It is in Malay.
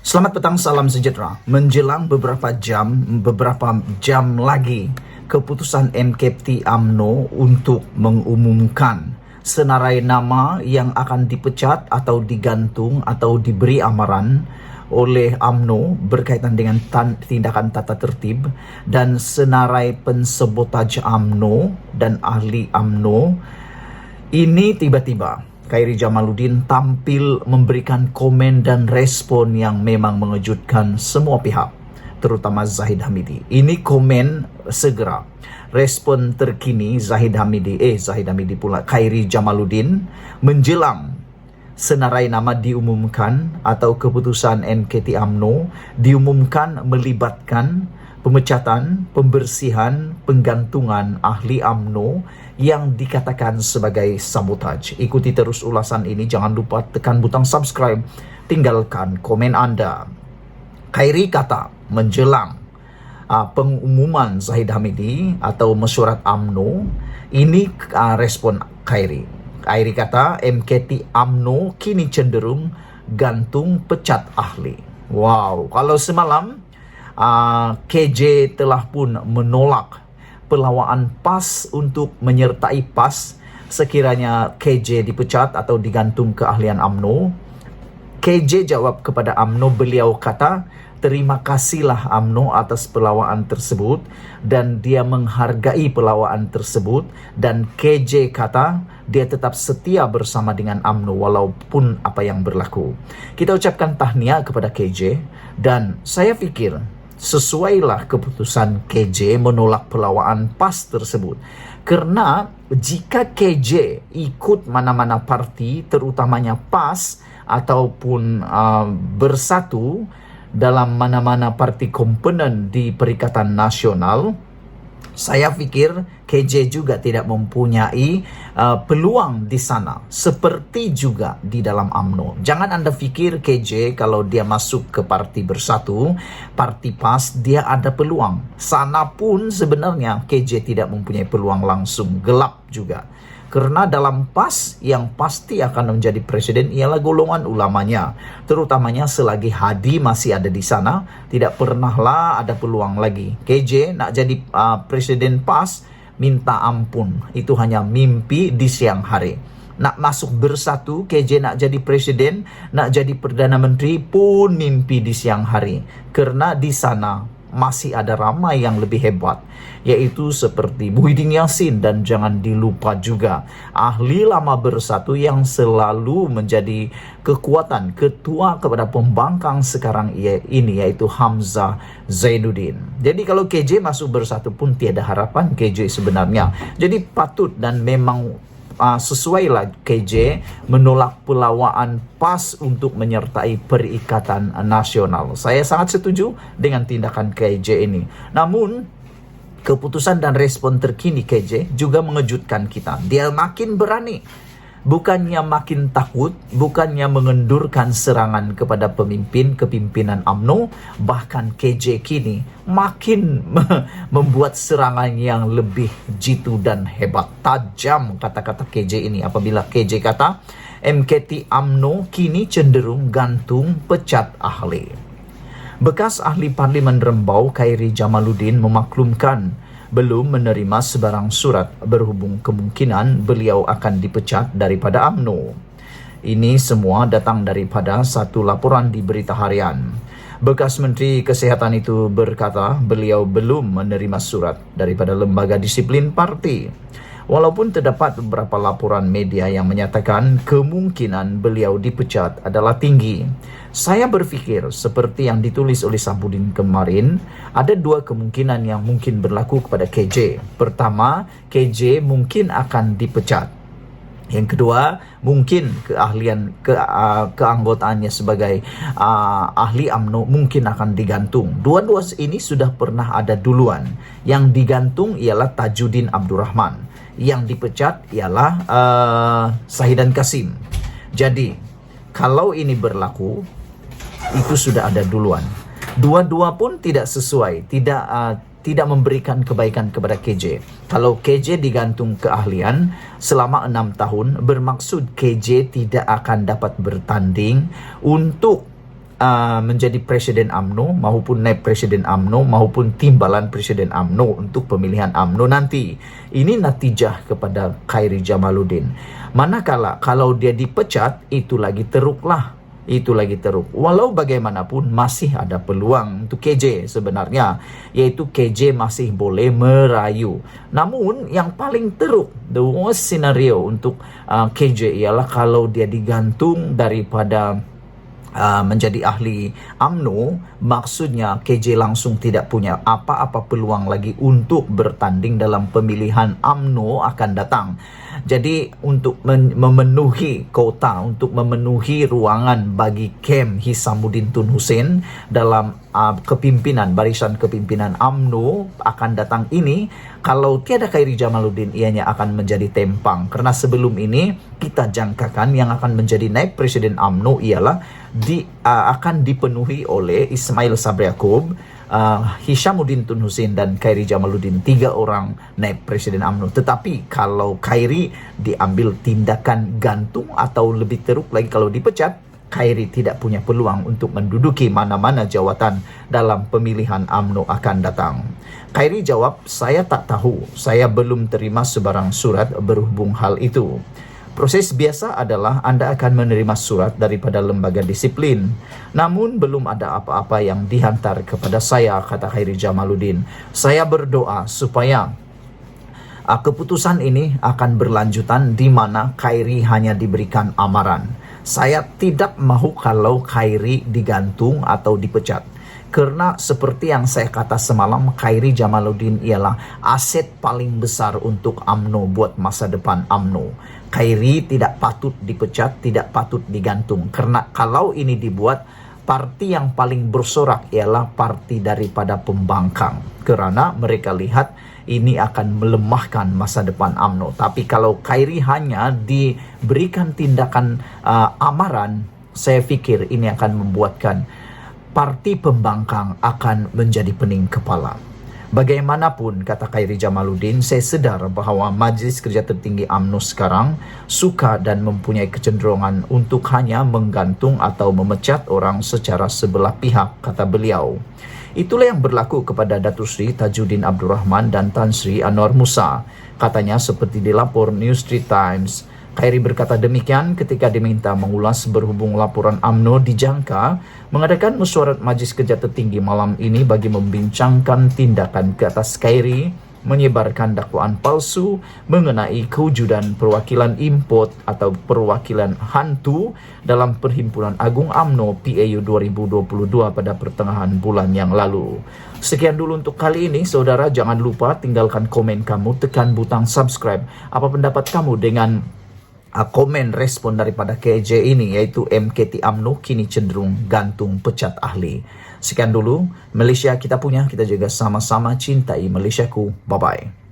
Selamat petang, salam sejahtera. Menjelang beberapa jam lagi keputusan MKT UMNO untuk mengumumkan senarai nama yang akan dipecat atau digantung atau diberi amaran oleh UMNO berkaitan dengan tindakan tata tertib dan senarai pensabotaj UMNO dan ahli UMNO. Ini tiba-tiba Khairy Jamaluddin tampil memberikan komen dan respon yang memang mengejutkan semua pihak, terutama Zahid Hamidi. Ini komen segera. Respon terkini Zahid Hamidi pula, Khairy Jamaluddin, menjelang senarai nama diumumkan atau keputusan MKT UMNO diumumkan melibatkan pemecatan, pembersihan, penggantungan ahli UMNO yang dikatakan sebagai sabotaj. Ikuti terus ulasan ini, jangan lupa tekan butang subscribe, tinggalkan komen Anda. Khairy kata menjelang pengumuman Zahid Hamidi atau mesyuarat UMNO, ini respon Khairy. Khairy kata MKT UMNO kini cenderung gantung pecat ahli. Wow, kalau semalam KJ telah pun menolak pelawaan PAS untuk menyertai PAS sekiranya KJ dipecat atau digantung keahlian UMNO. KJ jawab kepada UMNO, beliau kata terima kasihlah UMNO atas pelawaan tersebut dan dia menghargai pelawaan tersebut, dan KJ kata dia tetap setia bersama dengan UMNO walaupun apa yang berlaku. Kita ucapkan tahniah kepada KJ dan saya pikir sesuailah keputusan KJ menolak pelawaan PAS tersebut. Karena jika KJ ikut mana-mana parti, terutamanya PAS ataupun bersatu dalam mana-mana parti komponen di Perikatan Nasional, saya pikir KJ juga tidak mempunyai peluang di sana, seperti juga di dalam UMNO. Jangan Anda pikir KJ kalau dia masuk ke parti bersatu, parti PAS, dia ada peluang. Sana pun sebenarnya KJ tidak mempunyai peluang langsung, gelap juga. Karena dalam PAS yang pasti akan menjadi presiden ialah golongan ulamanya. Terutamanya selagi Hadi masih ada di sana, tidak pernahlah ada peluang lagi. KJ nak jadi presiden PAS, minta ampun. Itu hanya mimpi di siang hari. Nak masuk bersatu, KJ nak jadi presiden, nak jadi Perdana Menteri pun mimpi di siang hari. Karena di sana masih ada ramai yang lebih hebat, yaitu seperti Muhyiddin Yassin, dan jangan dilupa juga ahli lama bersatu yang selalu menjadi kekuatan ketua kepada pembangkang sekarang ini, yaitu Hamzah Zainuddin. Jadi kalau KJ masuk bersatu pun tiada harapan KJ sebenarnya. Jadi patut dan memang sesuailah KJ menolak pelawaan PAS untuk menyertai Perikatan Nasional. Saya sangat setuju dengan tindakan KJ ini. Namun keputusan dan respon terkini KJ juga mengejutkan kita. Dia makin berani, bukannya makin takut, bukannya mengendurkan serangan kepada kepimpinan UMNO, bahkan KJ kini makin membuat serangan yang lebih jitu dan hebat. Tajam kata-kata KJ ini apabila KJ kata MKT UMNO kini cenderung gantung pecat ahli. Bekas ahli Parlimen Rembau Khairy Jamaluddin memaklumkan belum menerima sebarang surat berhubung kemungkinan beliau akan dipecat daripada UMNO. Ini semua datang daripada satu laporan di Berita Harian. Bekas Menteri Kesehatan itu berkata beliau belum menerima surat daripada lembaga disiplin parti. Walaupun terdapat beberapa laporan media yang menyatakan kemungkinan beliau dipecat adalah tinggi, saya berfikir seperti yang ditulis oleh Sabudin kemarin, ada dua kemungkinan yang mungkin berlaku kepada KJ. Pertama, KJ mungkin akan dipecat. Yang kedua, mungkin keanggotaannya sebagai ahli UMNO mungkin akan digantung. Dua-dua ini sudah pernah ada duluan. Yang digantung ialah Tajuddin Abdurrahman. Yang dipecat ialah Shahidan Kasim. Jadi, kalau ini berlaku, itu sudah ada duluan. Dua-dua pun tidak sesuai, tidak memberikan kebaikan kepada KJ. Kalau KJ digantung keahlian selama 6 tahun, bermaksud KJ tidak akan dapat bertanding untuk menjadi Presiden UMNO maupun naib Presiden UMNO maupun timbalan Presiden UMNO untuk pemilihan UMNO nanti. Ini natijah kepada Khairi Jamaluddin. Manakala kalau dia dipecat, itu lagi teruklah. Itu lagi teruk. Walau bagaimanapun masih ada peluang untuk KJ sebenarnya, yaitu KJ masih boleh merayu. Namun yang paling teruk, the worst scenario untuk KJ ialah kalau dia digantung daripada menjadi ahli UMNO, maksudnya KJ langsung tidak punya apa-apa peluang lagi untuk bertanding dalam pemilihan UMNO akan datang. Jadi untuk memenuhi kota, untuk memenuhi ruangan bagi Kem Hishamuddin Tun Hussein dalam kepimpinan, barisan kepimpinan UMNO akan datang ini, kalau tiada Khairi Jamaluddin, ianya akan menjadi tempang. Karena sebelum ini kita jangkakan yang akan menjadi naib Presiden UMNO ialah akan dipenuhi oleh Ismail Sabri Yaakob, Hishamuddin Tun Hussein dan Khairi Jamaluddin, 3 orang naib Presiden UMNO. Tetapi kalau Khairi diambil tindakan gantung atau lebih teruk lagi kalau dipecat, Khairi tidak punya peluang untuk menduduki mana-mana jawatan dalam pemilihan UMNO akan datang. Khairi jawab, saya tak tahu, saya belum terima sebarang surat berhubung hal itu. Proses biasa adalah Anda akan menerima surat daripada lembaga disiplin. Namun belum ada apa-apa yang dihantar kepada saya, kata Khairi Jamaluddin. Saya berdoa supaya keputusan ini akan berlanjutan di mana Khairi hanya diberikan amaran. Saya tidak mahu kalau Khairi digantung atau dipecat. Karena seperti yang saya kata semalam, Khairi Jamaluddin ialah aset paling besar untuk UMNO buat masa depan UMNO. Khairi tidak patut dipecat, tidak patut digantung. Karena kalau ini dibuat, parti yang paling bersorak ialah parti daripada pembangkang. Karena mereka lihat ini akan melemahkan masa depan UMNO. Tapi kalau Khairi hanya diberikan tindakan amaran, saya pikir ini akan membuatkan parti pembangkang akan menjadi pening kepala. Bagaimanapun, kata Khairi Jamaluddin, saya sedar bahawa Majlis Kerja Tertinggi UMNO sekarang suka dan mempunyai kecenderungan untuk hanya menggantung atau memecat orang secara sebelah pihak, kata beliau. Itulah yang berlaku kepada Datuk Seri Tajuddin Abdul Rahman dan Tan Sri Anwar Musa. Katanya seperti dilapor New Street Times. Khairi berkata demikian ketika diminta mengulas berhubung laporan UMNO dijangka mengadakan mesyuarat Majlis Kerja Tertinggi malam ini bagi membincangkan tindakan ke atas Khairi menyebarkan dakwaan palsu mengenai kewujudan perwakilan import atau perwakilan hantu dalam Perhimpunan Agung UMNO PAU 2022 pada pertengahan bulan yang lalu. Sekian dulu untuk kali ini, saudara. Jangan lupa tinggalkan komen kamu, tekan butang subscribe. Apa pendapat kamu dengan komen respon daripada KJ ini, yaitu MKT UMNO kini cenderung gantung pecat ahli. Sekian dulu, Malaysia kita punya, kita juga sama-sama cintai Malaysiaku. Bye-bye.